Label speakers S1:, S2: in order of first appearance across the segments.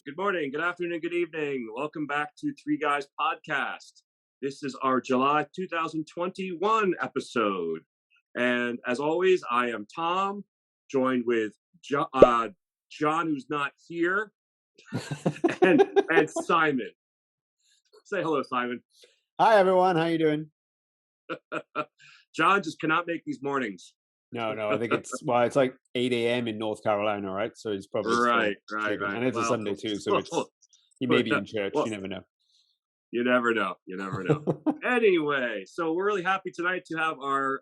S1: Good morning, good afternoon, good evening. Welcome back to Three Guys Podcast. This is our July 2021 episode. And as always, I am Tom, joined with John, who's not here, and Simon. Say hello, Simon.
S2: Hi, everyone. How you doing?
S1: John just cannot make these mornings.
S2: No, I think it's like 8 a.m. in North Carolina, right? So he's probably
S1: right.
S2: And it's a Sunday too, so he may be in church. You never know.
S1: You never know. Anyway, so we're really happy tonight to have our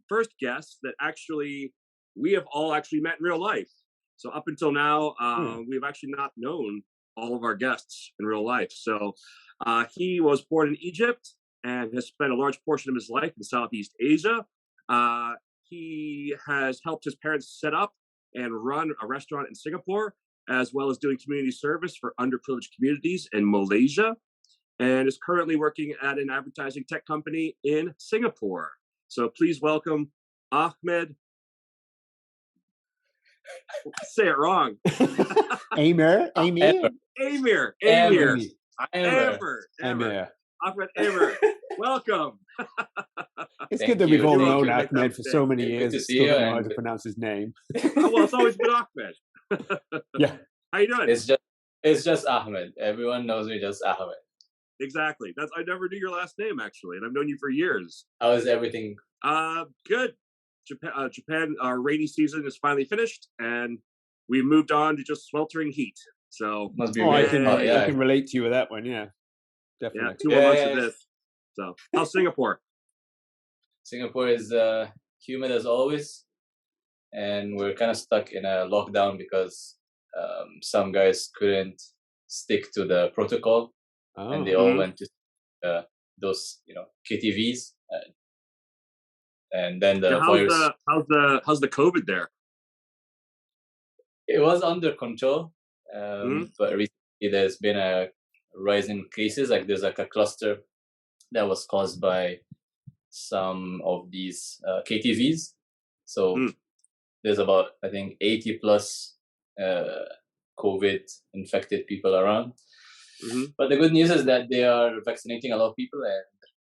S1: first guest that actually we have all actually met in real life. So up until now, we've actually not known all of our guests in real life. So he was born in Egypt and has spent a large portion of his life in Southeast Asia. He has helped his parents set up and run a restaurant in Singapore, as well as doing community service for underprivileged communities in Malaysia, and is currently working at an advertising tech company in Singapore. So please welcome Ahmed. Say it wrong.
S2: Amer.
S1: Ahmed Amer. Welcome.
S2: It's good that we've all known Ahmed for so many years.
S3: Good to see you.
S2: Don't know how to pronounce his name.
S1: Well, it's always been Ahmed.
S2: Yeah.
S1: How you doing?
S3: It's just Ahmed. Everyone knows me just Ahmed.
S1: Exactly. I never knew your last name actually, and I've known you for years.
S3: How is everything?
S1: Good. Japan, our rainy season is finally finished, and we moved on to just sweltering heat. So
S3: Must be
S2: I
S3: really
S2: can relate to you with that one. Yeah, definitely.
S1: Yeah, 2 more months of this. So how's Singapore?
S3: Singapore is humid as always, and we're kind of stuck in a lockdown because some guys couldn't stick to the protocol, and they all went to those KTVs, and then the virus.
S1: How's the COVID there?
S3: It was under control, but recently there's been a rise in cases. Like there's like a cluster that was caused by some of these KTVs. So there's about, I think, 80 plus COVID infected people around. But the good news is that they are vaccinating a lot of people, and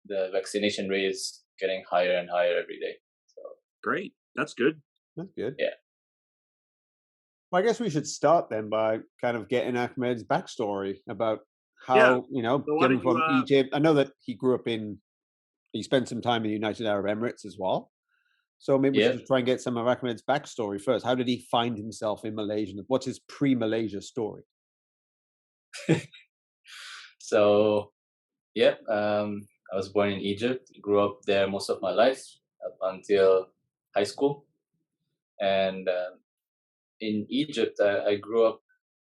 S3: the vaccination rate is getting higher and higher every day. So
S1: great. That's good.
S3: Yeah.
S2: Well, I guess we should start then by kind of getting Ahmed's backstory about how, getting from Egypt. I know that he spent some time in the United Arab Emirates as well. So maybe we should try and get some of Ahmed's backstory first. How did he find himself in Malaysia? What's his pre-Malaysia story?
S3: So, I was born in Egypt, grew up there most of my life up until high school. And in Egypt, I grew up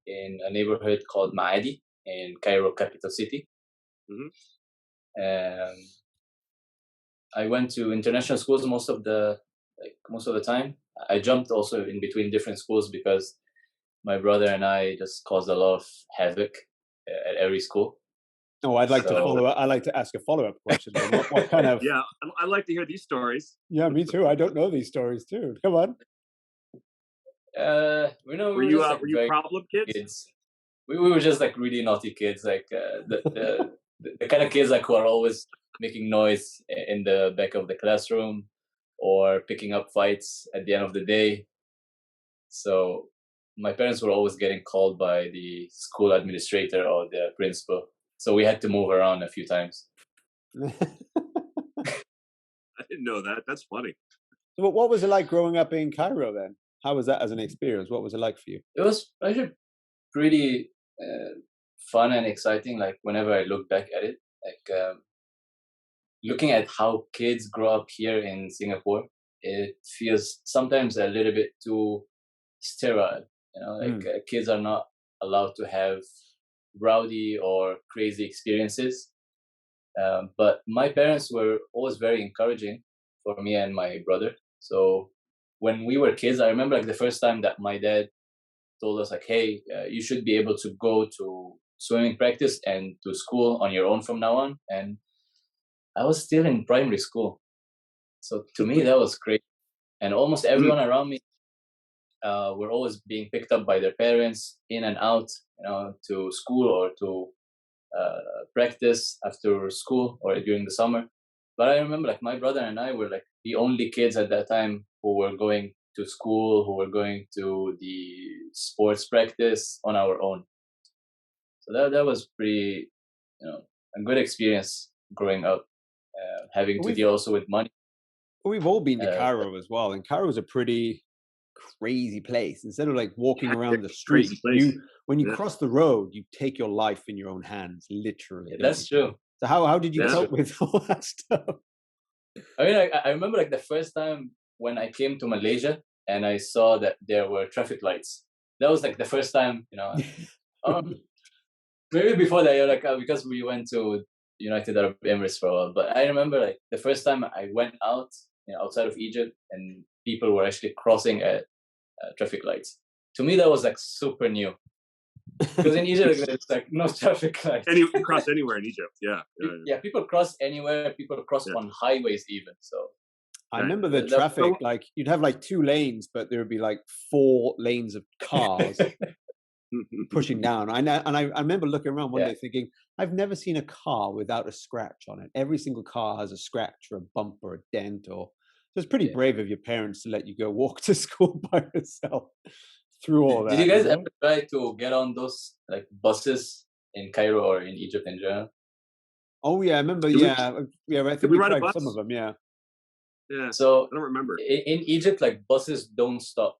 S3: in a neighborhood called Maadi in Cairo, capital city. And I went to international schools most of the time. I jumped also in between different schools because my brother and I just caused a lot of havoc at every school.
S2: Oh, I'd like to follow up. I'd like to ask a follow-up question. What kind of?
S1: Yeah, I'd like to hear these stories.
S2: Yeah, me too. I don't know these stories too. Come on.
S1: Were you problem kids?
S3: We were just like really naughty kids, like the kind of kids like who are always making noise in the back of the classroom or picking up fights at the end of the day. So my parents were always getting called by the school administrator or the principal. So we had to move around a few times.
S1: I didn't know that. That's funny.
S2: So what was it like growing up in Cairo then? How was that as an experience? What was it like for you?
S3: It was actually pretty fun and exciting. Like whenever I look back at it, like looking at how kids grow up here in Singapore, it feels sometimes a little bit too sterile. Kids are not allowed to have rowdy or crazy experiences. But my parents were always very encouraging for me and my brother. So when we were kids, I remember like the first time that my dad told us like, hey, you should be able to go to swimming practice and to school on your own from now on. And I was still in primary school. So to me, that was great. And almost everyone around me were always being picked up by their parents in and out to school or to practice after school or during the summer. But I remember like my brother and I were like the only kids at that time who were going to school, who were going to the sports practice on our own. So that was pretty, a good experience growing up, having to deal also with money.
S2: We've all been to Cairo as well, and Cairo is a pretty crazy place. Instead of like walking around the street, when you cross the road, you take your life in your own hands, literally.
S3: That's true.
S2: So how did you cope with all that stuff?
S3: I mean, I remember like the first time when I came to Malaysia and I saw that there were traffic lights. That was like the first time, maybe before that, because we went to United Arab Emirates for a while. But I remember like the first time I went out, outside of Egypt, and people were actually crossing at traffic lights. To me, that was like super new. Because in Egypt, there's like no traffic lights.
S1: You can cross anywhere in Egypt,
S3: yeah. People cross anywhere. People cross on highways even. So
S2: I remember the traffic. Like you'd have like 2 lanes, but there would be like 4 lanes of cars pushing down. I remember looking around one day thinking, I've never seen a car without a scratch on it. Every single car has a scratch or a bump or a dent. So it's pretty brave of your parents to let you go walk to school by yourself through all that.
S3: Did you guys ever try to get on those like buses in Cairo or in Egypt in general?
S2: Oh yeah, I remember. I think we tried some of them. Yeah.
S3: So
S1: I don't remember.
S3: In Egypt, like buses don't stop.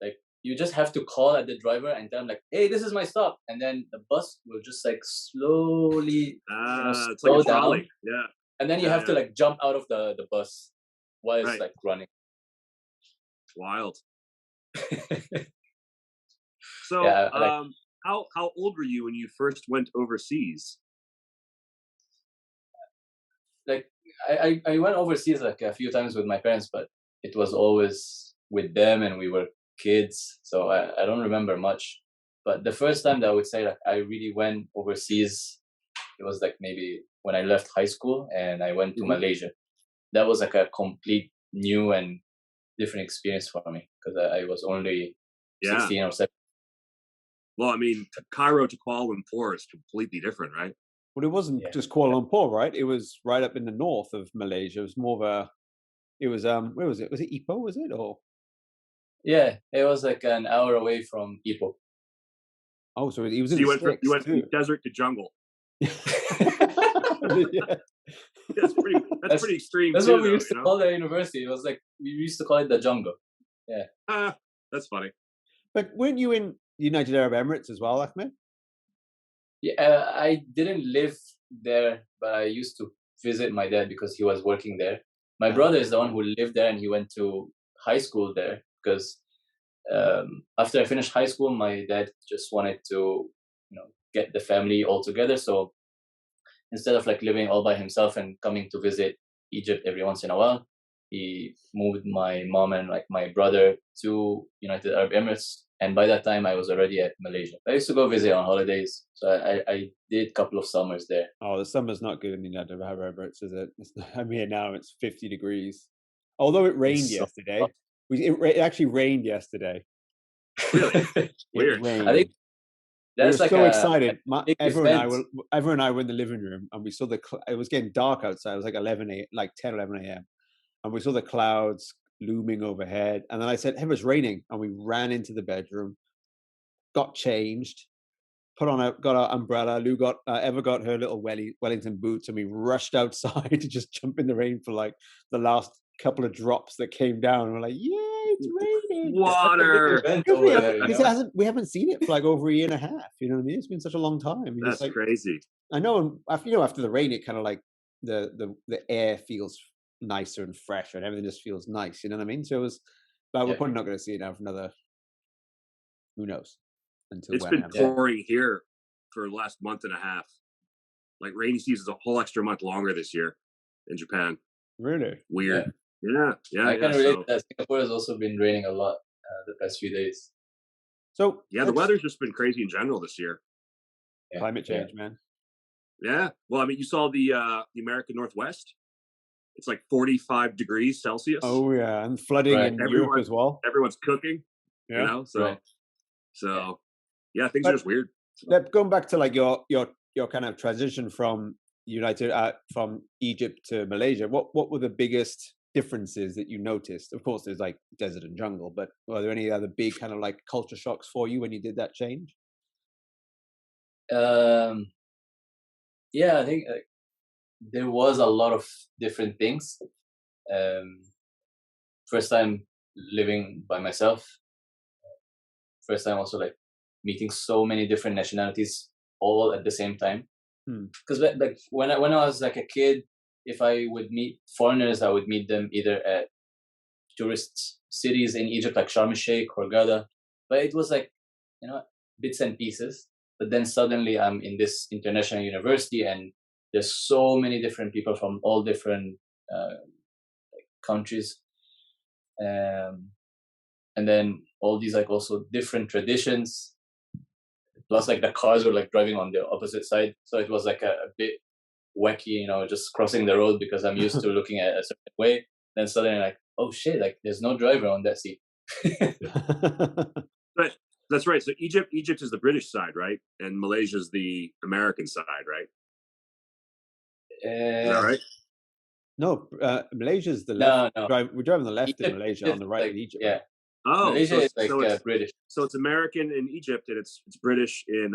S3: Like you just have to call at the driver and tell him like, "Hey, this is my stop," and then the bus will just like slowly
S1: it's
S3: slow
S1: like a
S3: down.
S1: trolley.
S3: And then you have to like jump out of the bus while it's like running.
S1: Wild. So, how old were you when you first went overseas?
S3: Like, I went overseas like a few times with my parents, but it was always with them, and we were kids, so I don't remember much. But the first time that I would say like I really went overseas, it was like maybe when I left high school and I went to Malaysia. That was like a complete new and different experience for me because I was only 16 or 17.
S2: Well, I mean,
S1: Cairo to Kuala Lumpur is completely different, right?
S2: Well, it wasn't just Kuala Lumpur, right? It was right up in the north of Malaysia. It was more of a, it was, where was it? Was it Ipoh, was it? Or?
S3: Yeah, it was like an hour away from Ipoh.
S2: Oh, so it was in
S1: you
S2: the
S1: went from desert to jungle. That's pretty extreme.
S3: That's what we used to call the university. It was like, we used to call it the jungle. Yeah.
S1: That's funny.
S2: But weren't you in United Arab Emirates as well, Ahmed?
S3: Yeah, I didn't live there, but I used to visit my dad because he was working there. My brother is the one who lived there, and he went to high school there because after I finished high school, my dad just wanted to, get the family all together. So instead of like living all by himself and coming to visit Egypt every once in a while, he moved my mom and like my brother to United Arab Emirates. And by that time, I was already at Malaysia. I used to go visit on holidays. So I did a couple of summers there.
S2: Oh, the summer's not good in the United Arab Emirates, is it? I'm here now, it's 50 degrees. Although it rained yesterday. It actually rained yesterday.
S1: Really? Weird.
S3: I think
S2: that's we were so excited. Everyone and I were in the living room, and we saw it was getting dark outside. It was like 10, 11 a.m. And we saw the clouds looming overhead. And then I said, hey, it's raining. And we ran into the bedroom, got changed, got our umbrella. Eva got her little Wellington boots, and we rushed outside to just jump in the rain for like the last couple of drops that came down. And we're like, yay, it's raining.
S1: Water.
S2: We haven't seen it for like over a year and a half. You know what I mean? It's been such a long time.
S1: That's like, crazy.
S2: I know. After the rain, it kind of like the air feels nicer and fresher, and everything just feels nice. You know what I mean? So it was, but we're probably not going to see it now for another. Who knows? Until
S1: it's been pouring here for the last month and a half. Like rainy season's a whole extra month longer this year in Japan.
S2: Really?
S1: Weird. Yeah.
S3: I can relate that Singapore has also been raining a lot the past few days.
S2: So
S1: the weather's just been crazy in general this year.
S2: Climate change, man.
S1: Yeah. Well, I mean, you saw the American Northwest. It's like 45 degrees Celsius.
S2: Oh yeah, and flooding in Europe as well.
S1: Everyone's cooking. So So yeah, things are just weird.
S2: So. Going back to like your kind of transition from from Egypt to Malaysia, what were the biggest differences that you noticed? Of course, there's like desert and jungle, but were there any other big kind of like culture shocks for you when you did that change?
S3: Yeah, I think there was a lot of different things. First time living by myself. First time also like meeting so many different nationalities all at the same time. Because like when I was like a kid, if I would meet foreigners, I would meet them either at tourist cities in Egypt like Sharm el-Sheikh, Hurghada, but it was like, you know, bits and pieces. But then suddenly I'm in this international university and there's so many different people from all different countries, and then all these like also different traditions. Plus, like the cars were like driving on the opposite side, so it was like a bit wacky, you know, just crossing the road because I'm used to looking at a certain way. Then suddenly, like, oh shit, like there's no driver on that seat.
S1: But that's right. So Egypt is the British side, right? And Malaysia is the American side, right? Is that right?
S2: No, Malaysia is the left.
S3: No.
S2: We're driving the left
S3: Egypt,
S2: in Malaysia, on the right
S3: like,
S2: in Egypt.
S3: Yeah.
S2: Right?
S1: Oh,
S3: Malaysia is like
S1: it's
S3: British.
S1: So it's American in Egypt and it's British in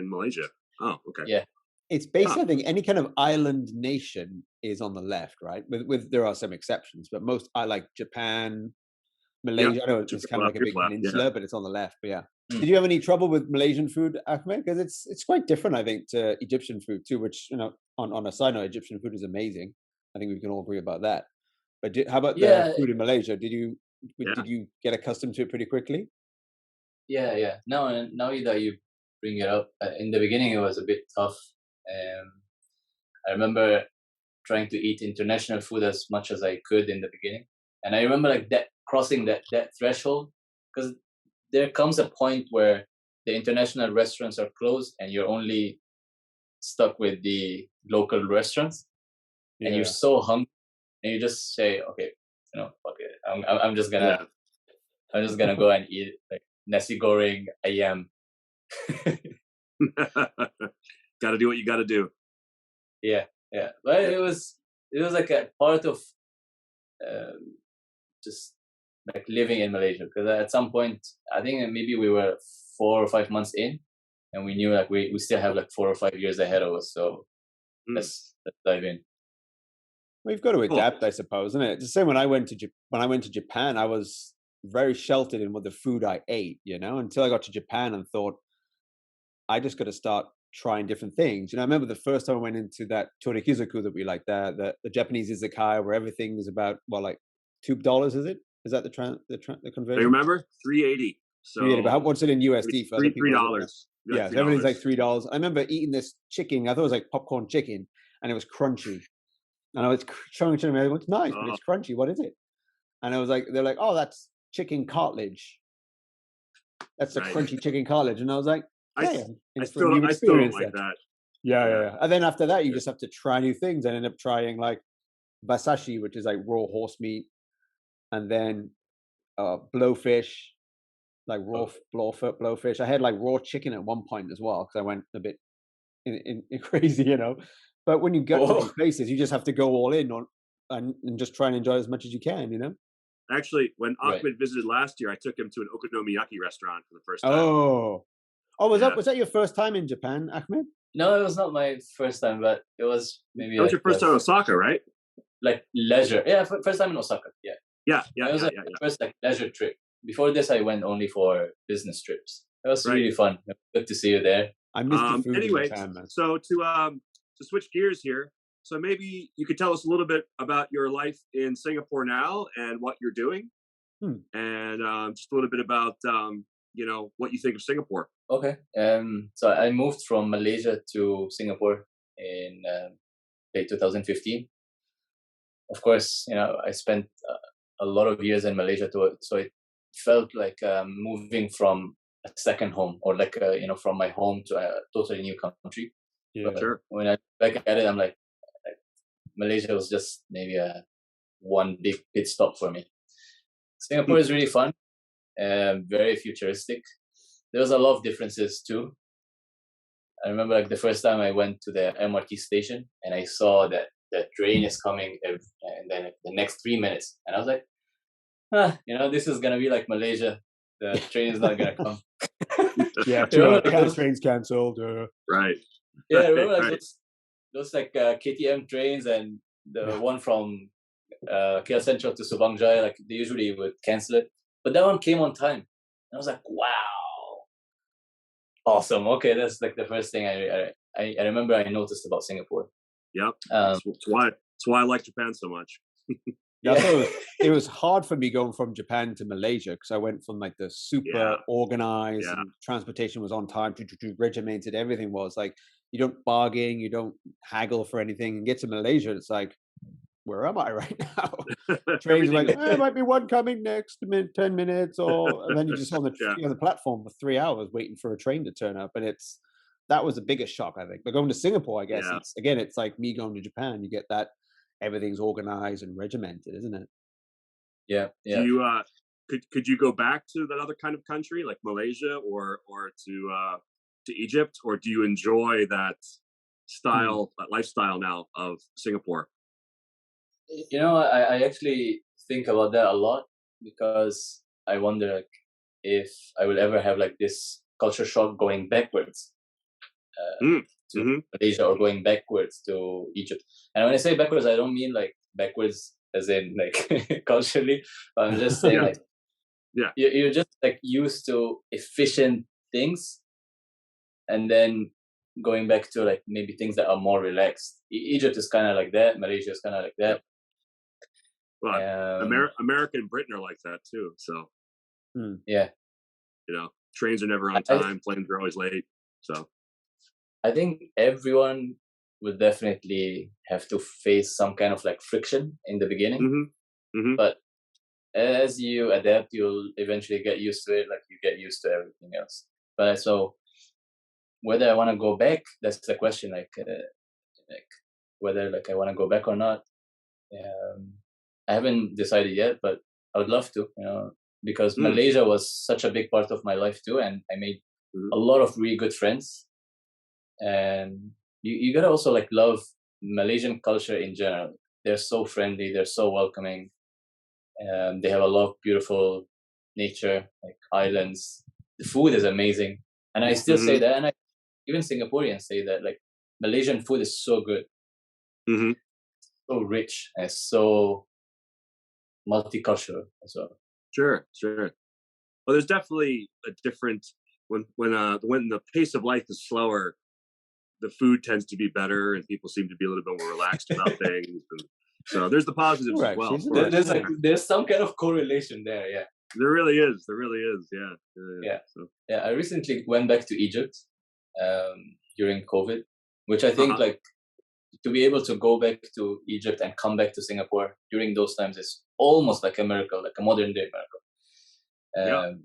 S1: Malaysia. Oh, okay.
S3: Yeah.
S2: It's basically, I think, any kind of island nation is on the left, right? With there are some exceptions, but most I like Japan, Malaysia.
S1: Yeah.
S2: I know it's kind of like a big peninsula, but it's on the left. But yeah. Did you have any trouble with Malaysian food, Ahmed? Because it's quite different, I think, to Egyptian food too. Which, you know, on a side note, Egyptian food is amazing. I think we can all agree about that. But how about the food in Malaysia? Did you get accustomed to it pretty quickly?
S3: Yeah. Now that you bring it up, in the beginning it was a bit tough. I remember trying to eat international food as much as I could in the beginning, and I remember like that crossing that threshold, because there comes a point where the international restaurants are closed and you're only stuck with the local restaurants, and you're so hungry, and you just say, okay, you know, okay, I'm just gonna go and eat like nasi goreng ayam.
S1: Got to do what you got to do.
S3: Yeah, but it was like a part of just like living in Malaysia, because at some point I think maybe we were 4 or 5 months in, and we knew like we still have like 4 or 5 years ahead of us. So let's dive in.
S2: We've got to adapt, I suppose, isn't it? It's the same when I went to Japan. I was very sheltered in what the food I ate, you know, until I got to Japan and thought, I just got to start trying different things. You know, I remember the first time I went into that torikizuku that we like, the Japanese izakaya, where everything is about, well, like $2, is it? Is that the conversion?
S1: I remember $3.80. So
S2: $3.80. But what's it in USD for other people?
S1: $3.
S2: Yeah, so everything's like $3. I remember eating this chicken. I thought it was like popcorn chicken, and it was crunchy. And I was showing it to them. It's nice, but it's crunchy. What is it? And I was like, they're like, oh, that's chicken cartilage. That's the crunchy chicken cartilage. And I was like,
S1: I still don't like that.
S2: Yeah. And then after that, you just have to try new things. I ended up trying like basashi, which is like raw horse meat, and then blowfish, like raw blowfish. I had like raw chicken at one point as well, because I went a bit in crazy, you know. But when you get to these places, you just have to go all in and just try and enjoy as much as you can, you know.
S1: Actually, when Ahmed visited last year, I took him to an okonomiyaki restaurant for the first time.
S2: Was that your first time in Japan, Ahmed?
S3: No, it was not my first time, but it was maybe.
S1: That was your first time in Osaka, right?
S3: Like leisure, yeah, first time in Osaka, yeah. It was first like leisure trip. Before this, I went only for business trips. It was really fun. Good to see you there.
S2: I missed the food
S1: anyway,
S2: in Japan, man.
S1: So to switch gears here, so maybe you could tell us a little bit about your life in Singapore now and what you're doing, and just a little bit about you know, what you think of Singapore.
S3: Okay. So I moved from Malaysia to Singapore in late 2015. Of course, you know, I spent a lot of years in Malaysia too, so it felt like moving from a second home, or like you know, from my home to a totally new country.
S2: Yeah,
S3: but when I look at it, I'm like Malaysia was just maybe one big pit stop for me. Singapore is really fun, very futuristic. there was a lot of differences too. I remember like the first time I went to the MRT station and I saw that the train is coming, and then the next 3 minutes, and I was like, this is gonna be like Malaysia. The train is not gonna come.
S2: Yeah, trains cancelled.
S1: Right.
S3: Yeah, I remember like those like KTM trains and the one from KL Central to Subang Jaya, like they usually would cancel it, but that one came on time. And I was like, wow, awesome. Okay, that's like the first thing I remember I noticed about Singapore.
S1: Yep. That's why I like Japan so much.
S2: It was hard for me going from Japan to Malaysia because I went from like the super organized and transportation was on time, regimented, everything was like, you don't bargain, you don't haggle for anything, and get to Malaysia, it's like, where am I right now? Trains are like, there might be one coming next 10 minutes, and then you're just on the platform for 3 hours waiting for a train to turn up, and that was the biggest shock, I think. But going to Singapore, I guess it's like me going to Japan. You get that everything's organized and regimented, isn't it?
S3: Yeah.
S1: Do you could you go back to that other kind of country like Malaysia or to Egypt, or do you enjoy that style, that lifestyle now of Singapore?
S3: I actually think about that a lot because I wonder like, if I will ever have like this culture shock going backwards to Malaysia or going backwards to Egypt. And when I say backwards, I don't mean like backwards as in like culturally, but I'm just saying like you're just like used to efficient things, and then going back to like maybe things that are more relaxed. Egypt is kind of like that. Malaysia is kind of like that.
S1: Well, America and Britain are like that too. So trains are never on time, planes are always late. So
S3: I think everyone would definitely have to face some kind of like friction in the beginning. But as you adapt, you'll eventually get used to it, like you get used to everything else. But so whether I want to go back, that's the question, like whether like I want to go back or not. I haven't decided yet, but I would love to, because Malaysia was such a big part of my life too, and I made a lot of really good friends. And you gotta also like love Malaysian culture in general. They're so friendly, they're so welcoming. They have a lot of beautiful nature, like islands. The food is amazing, and I still say that, and even Singaporeans say that, like Malaysian food is so good, so rich, and so multicultural as well.
S1: Sure. Well, there's definitely a different when the pace of life is slower, the food tends to be better, and people seem to be a little bit more relaxed about things. And so there's the positives as well.
S3: There's some kind of correlation there, yeah.
S1: There really is, yeah.
S3: I recently went back to Egypt during COVID, which I think like to be able to go back to Egypt and come back to Singapore during those times is almost like a miracle, like a modern day miracle.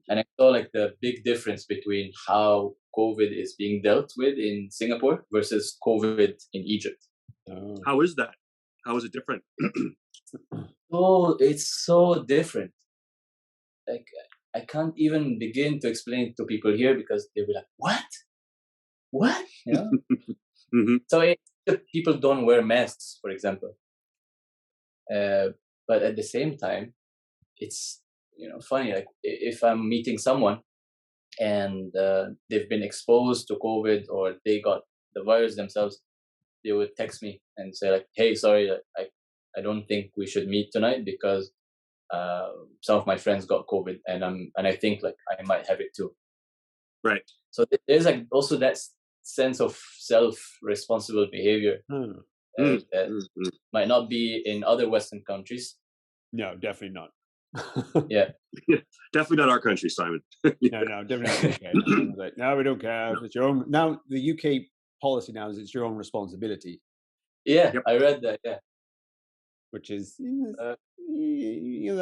S3: And I saw like the big difference between how COVID is being dealt with in Singapore versus COVID in Egypt.
S1: How is that? How is it different?
S3: Oh, it's so different. Like I can't even begin to explain it to people here because they'll be like, what? So people don't wear masks, for example. But at the same time, it's funny. Like if I'm meeting someone and they've been exposed to COVID or they got the virus themselves, they would text me and say like, "Hey, sorry, I don't think we should meet tonight because some of my friends got COVID and I think like I might have it too."
S1: Right.
S3: So there's like also that sense of self-responsible behavior that might not be in other Western countries.
S2: No, definitely not.
S3: Yeah.
S1: Definitely not our country, Simon.
S2: No, definitely not. Like, no, we don't care. It's your own. Now the UK policy now is it's your own responsibility.
S3: Yeah, I read that. Yeah,
S2: which is the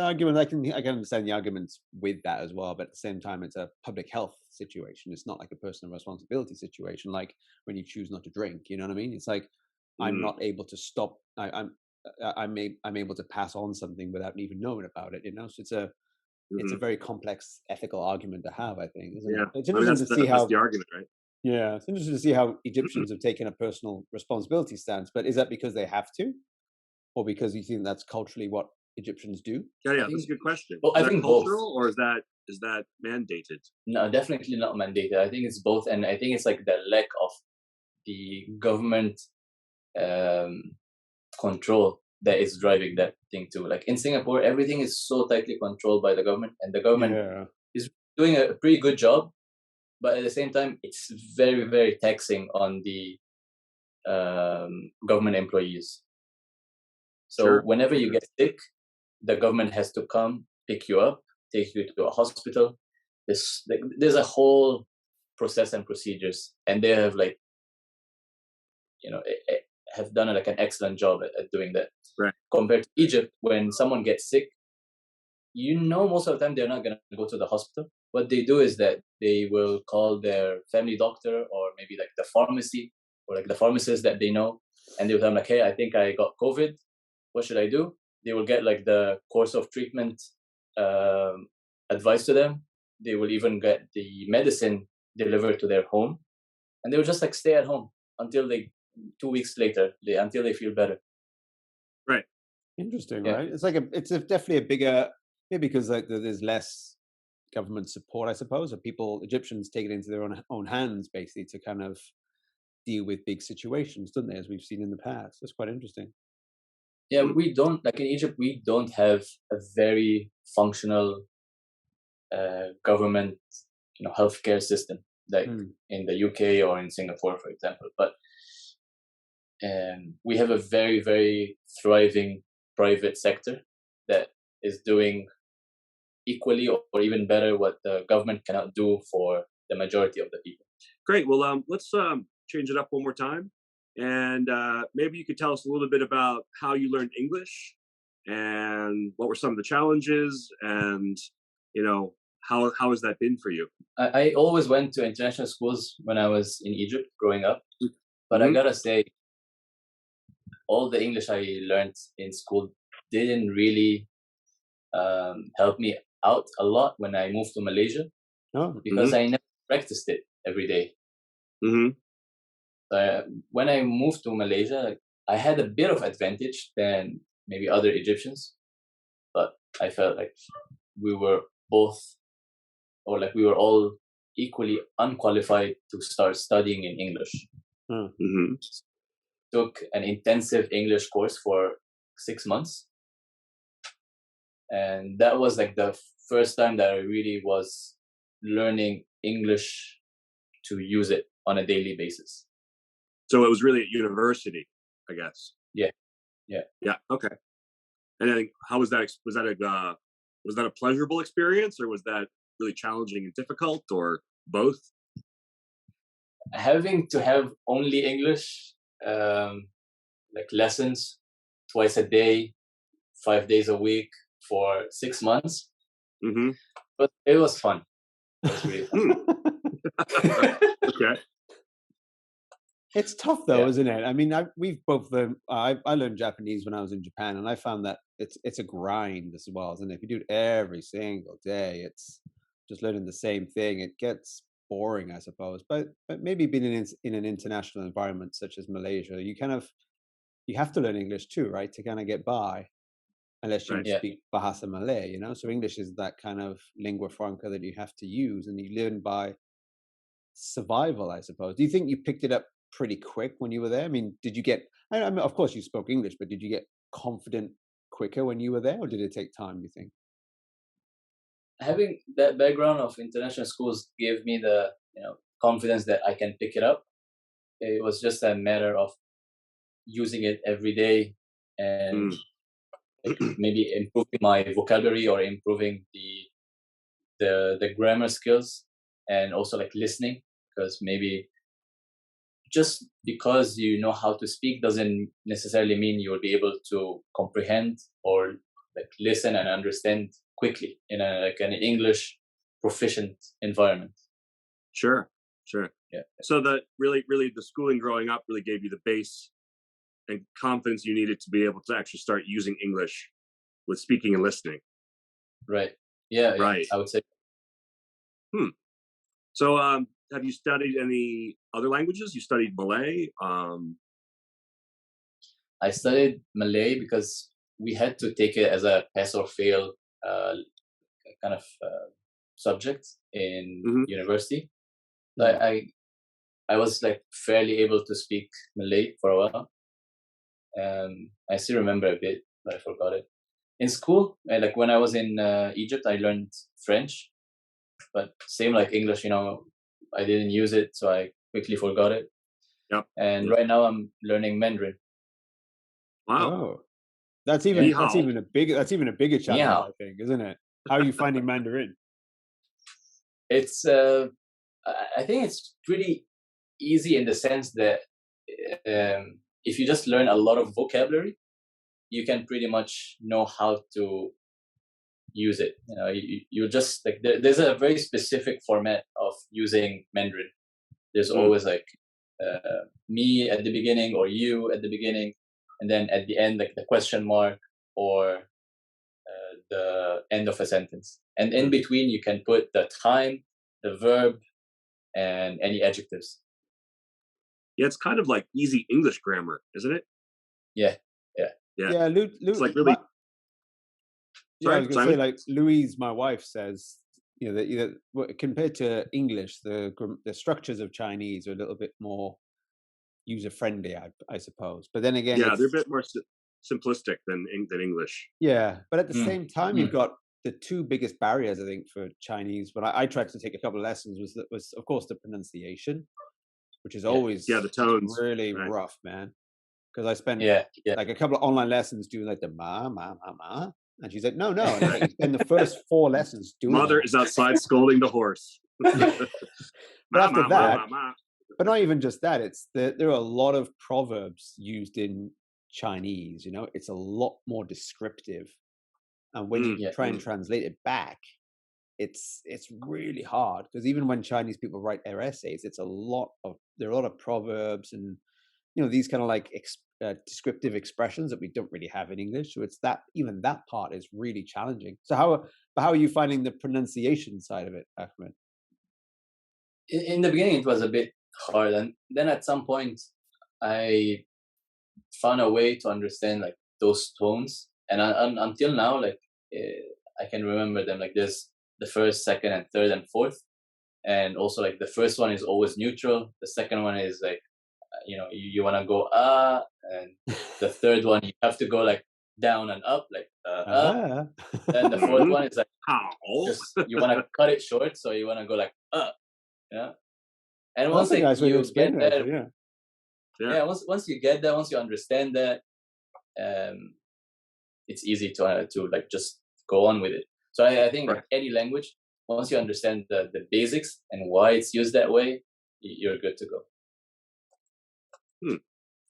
S2: argument. I can understand the arguments with that as well, but at the same time, it's a public health situation. It's not like a personal responsibility situation, like when you choose not to drink. You know what I mean? It's like I'm not able to stop. I'm able to pass on something without even knowing about it. So it's it's a very complex ethical argument to have, I think, isn't it? It's
S1: I mean,
S2: interesting to see
S1: that's the argument, right?
S2: Yeah, it's interesting to see how Egyptians have taken a personal responsibility stance. But is that because they have to, or because you think that's culturally what Egyptians do?
S1: Yeah, that's a good question.
S3: Well,
S1: is
S3: I
S1: that
S3: think
S1: cultural,
S3: both.
S1: or is that mandated?
S3: No, definitely not mandated. I think it's both, and I think it's like the lack of the government control that is driving that thing too. Like in Singapore, everything is so tightly controlled by the government, and the government is doing a pretty good job. But at the same time, it's very, very taxing on the government employees. So whenever you get sick, the government has to come pick you up, take you to a hospital. There's a whole process and procedures, and they have like, have done like an excellent job at doing that.
S1: Right.
S3: Compared to Egypt, when someone gets sick, most of the time they're not going to go to the hospital. What they do is that they will call their family doctor, or maybe like the pharmacy, or like the pharmacist that they know, and they'll tell them like, hey, I think I got COVID. What should I do? They will get like the course of treatment advice to them. They will even get the medicine delivered to their home, and they will just like stay at home until 2 weeks later, until they feel better.
S1: Right.
S2: Interesting, right? It's like it's definitely a bigger, maybe because like there's less government support, I suppose, or Egyptians take it into their own hands, basically, to kind of deal with big situations, don't they, as we've seen in the past. That's quite interesting.
S3: Yeah, we don't, like in Egypt, we don't have a very functional government, healthcare system, like in the UK or in Singapore, for example. But we have a very, very thriving private sector that is doing equally or even better what the government cannot do for the majority of the people.
S1: Great. Well, let's change it up one more time. And maybe you could tell us a little bit about how you learned English and what were some of the challenges, and, how has that been for you?
S3: I always went to international schools when I was in Egypt growing up. But I gotta say, all the English I learned in school didn't really help me out a lot when I moved to Malaysia, because I never practiced it every day. When I moved to Malaysia, I had a bit of advantage than maybe other Egyptians, but I felt like we were all equally unqualified to start studying in English. Took an intensive English course for 6 months, and that was like the first time that I really was learning English to use it on a daily basis.
S1: So it was really at university, I guess.
S3: Yeah.
S1: Okay. And then how was that? Was that a pleasurable experience, or was that really challenging and difficult, or both?
S3: Having to have only English, like lessons twice a day, 5 days a week for 6 months. But it was fun. It was really fun.
S1: Okay.
S2: It's tough though, isn't it? I mean, I learned Japanese when I was in Japan, and I found that it's a grind as well, isn't it? If you do it every single day, it's just learning the same thing. It gets boring, I suppose. But maybe being in an international environment such as Malaysia, you have to learn English too, right, to kind of get by, unless you speak Bahasa Malay, So English is that kind of lingua franca that you have to use, and you learn by survival, I suppose. Do you think you picked it up pretty quick when you were there? I mean, did you get, I mean, of course you spoke English, but did you get confident quicker when you were there, or did it take time, do you think?
S3: Having that background of international schools gave me the confidence that I can pick it up. It was just a matter of using it every day and maybe improving my vocabulary or improving the grammar skills, and also like listening, because maybe just because you know how to speak doesn't necessarily mean you will be able to comprehend or like listen and understand quickly in an English proficient environment.
S1: Sure.
S3: Yeah.
S1: So that really the schooling growing up really gave you the base and confidence you needed to be able to actually start using English with speaking and listening.
S3: Right. Yeah,
S1: right.
S3: I would say.
S1: So, have you studied any other languages? You studied Malay?
S3: I studied Malay because we had to take it as a pass or fail uh, kind of subject in university. I was like fairly able to speak Malay for a while. I still remember a bit, but I forgot it. In school, like when I was in Egypt, I learned French, but same like English, I didn't use it, so I quickly forgot it.
S1: Yep.
S3: And right now I'm learning Mandarin.
S2: Wow. Oh, that's even a bigger challenge, I think, isn't it? How are you finding Mandarin?
S3: It's I think it's pretty easy in the sense that if you just learn a lot of vocabulary, you can pretty much know how to use it. You just like there's a very specific format of using Mandarin. There's always like me at the beginning or you at the beginning, and then at the end like the question mark or the end of a sentence. And in between you can put the time, the verb, and any adjectives.
S1: Yeah, it's kind of like easy English grammar, isn't it?
S3: Yeah.
S1: It's like really.
S2: I was going to say, like Louise, my wife, says, that compared to English, the structures of Chinese are a little bit more user friendly, I suppose. But then again,
S1: they're a bit more simplistic than English.
S2: Yeah, but at the same time, you've got the two biggest barriers, I think, for Chinese. When I tried to take a couple of lessons, was of course the pronunciation, which is always
S1: the tones
S2: really rough, man. Because I spent like a couple of online lessons doing like the ma, and she's like, no, and I spend the first 4 lessons doing.
S1: Mother is outside scolding the horse.
S2: But after that, but not even just that. It's there are a lot of proverbs used in Chinese. It's a lot more descriptive, and when you try and translate it back, it's really hard, because even when Chinese people write their essays, there are a lot of proverbs and these kind of like descriptive expressions that we don't really have in English. So it's even that part is really challenging. So how are you finding the pronunciation side of it, Ahmed?
S3: In the beginning, it was a bit hard, and then at some point, I found a way to understand like those tones, and until now, like I can remember them. Like there's the first, second, and third, and fourth, and also like the first one is always neutral. The second one is like you want to go and the third one you have to go like down and up, like Then the fourth one is like you want to cut it short, so you want to go like And once like you get that, once you get that, once you understand that, it's easy to like just go on with it. So I think like any language, once you understand the basics and why it's used that way, you're good to go.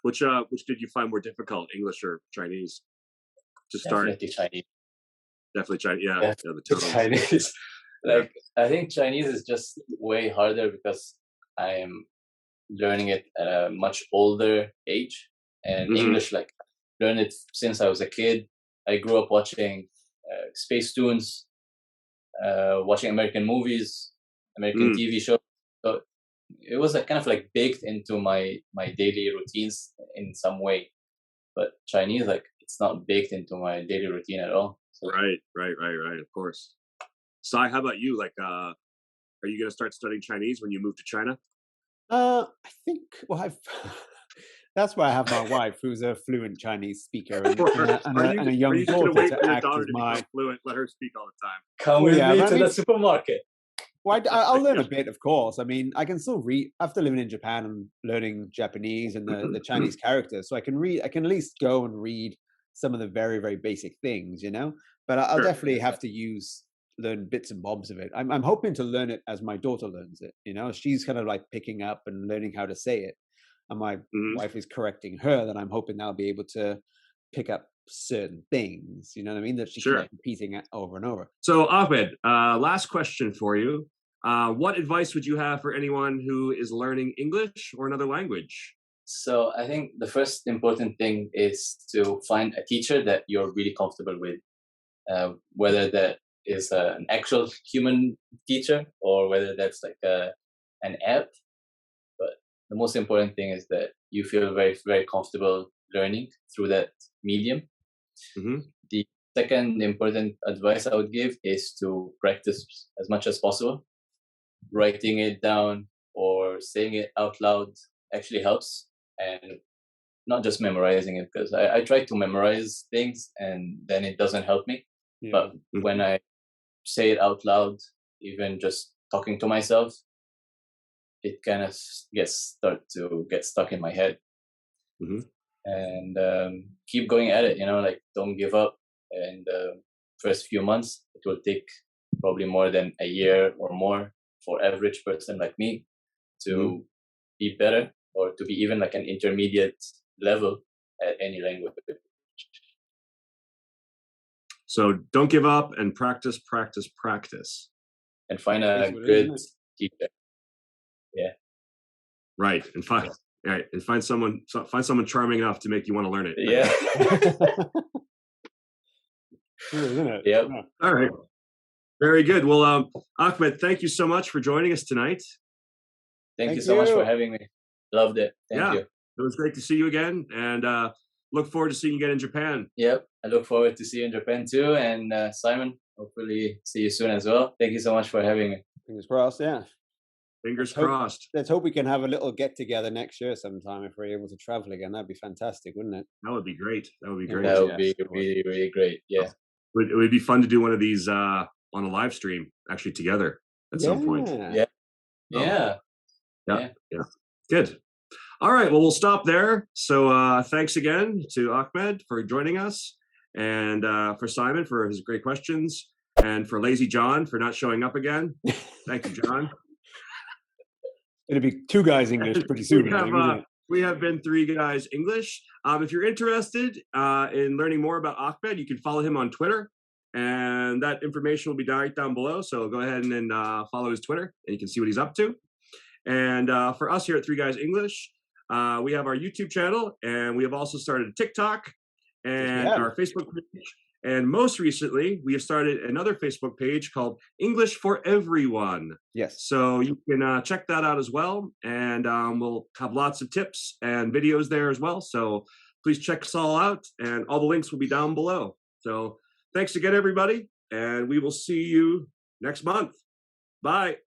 S1: Which did you find more difficult, English or Chinese, to start?
S3: Definitely Chinese.
S1: Definitely Chinese. Yeah,
S3: the Chinese. Like I think Chinese is just way harder because I am learning it at a much older age, and English, like learned it since I was a kid. I grew up watching Space Tunes, watching American movies, American TV shows. So it was like kind of like baked into my daily routines in some way. But Chinese, like it's not baked into my daily routine at all. So.
S1: Right. Of course. Sai, how about you? Like, are you going to start studying Chinese when you move to China?
S2: I think. Well, that's why I have my wife, who's a fluent Chinese speaker, and a young daughter to act as my
S1: fluent. Let her speak all the time.
S3: Come with me to the supermarket.
S2: Well, I'll learn a bit, of course. I mean, I can still read after living in Japan and learning Japanese and the Chinese characters. So I can read. I can at least go and read some of the very, very basic things, But I'll definitely have to learn bits and bobs of it. I'm hoping to learn it as my daughter learns it. She's kind of like picking up and learning how to say it, and my wife is correcting her. Then I'm hoping I'll be able to pick up certain things. You know what I mean? That she keeps repeating it over and over.
S1: So Ahmed, last question for you. What advice would you have for anyone who is learning English or another language?
S3: So I think the first important thing is to find a teacher that you're really comfortable with, whether that is an actual human teacher or whether that's like an app. But the most important thing is that you feel very, very comfortable learning through that medium.
S1: Mm-hmm.
S3: The second important advice I would give is to practice as much as possible. Writing it down or saying it out loud actually helps, and not just memorizing it, because I try to memorize things and then it doesn't help me.
S2: Yeah.
S3: But when I say it out loud, even just talking to myself, it kind of start to get stuck in my head.
S1: Mm-hmm.
S3: And keep going at it, like don't give up. And first few months, it will take probably more than a year or more for average person like me to be better, or to be even like an intermediate level at any language.
S1: So don't give up and practice, practice, practice.
S3: And find a good teacher. Yeah.
S1: Right. And find someone charming enough to make you want to learn it.
S3: Yeah.
S2: True, isn't it?
S3: Yep.
S2: Yeah.
S1: All right. Very good. Well, Ahmed, thank you so much for joining us tonight.
S3: Thank you so much for having me. Loved it. Thank you.
S1: It was great to see you again, and look forward to seeing you again in Japan.
S3: Yep. I look forward to see you in Japan too. And Simon, hopefully see you soon as well. Thank you so much for having me.
S2: Fingers crossed, yeah.
S1: Fingers crossed.
S2: Let's hope we can have a little get together next year sometime if we're able to travel again. That'd be fantastic, wouldn't it?
S1: That would be great. That would be great.
S3: That would be really, really great. Yeah.
S1: It would be fun to do one of these on a live stream actually together at some point.
S3: Yeah.
S1: Yeah. Good. All right. Well, we'll stop there. So thanks again to Ahmed for joining us, and for Simon for his great questions, and for Lazy John for not showing up again. Thank you, John.
S2: It'll be two guys English pretty soon.
S1: We have been three guys English. If you're interested in learning more about Ahmed, you can follow him on Twitter, and that information will be right down below. So go ahead and follow his Twitter, and you can see what he's up to. And for us here at Three Guys English, we have our YouTube channel, and we have also started a TikTok and our Facebook page. And most recently, we have started another Facebook page called English for Everyone.
S2: Yes.
S1: So you can check that out as well. And we'll have lots of tips and videos there as well. So please check us all out. And all the links will be down below. So thanks again, everybody. And we will see you next month. Bye.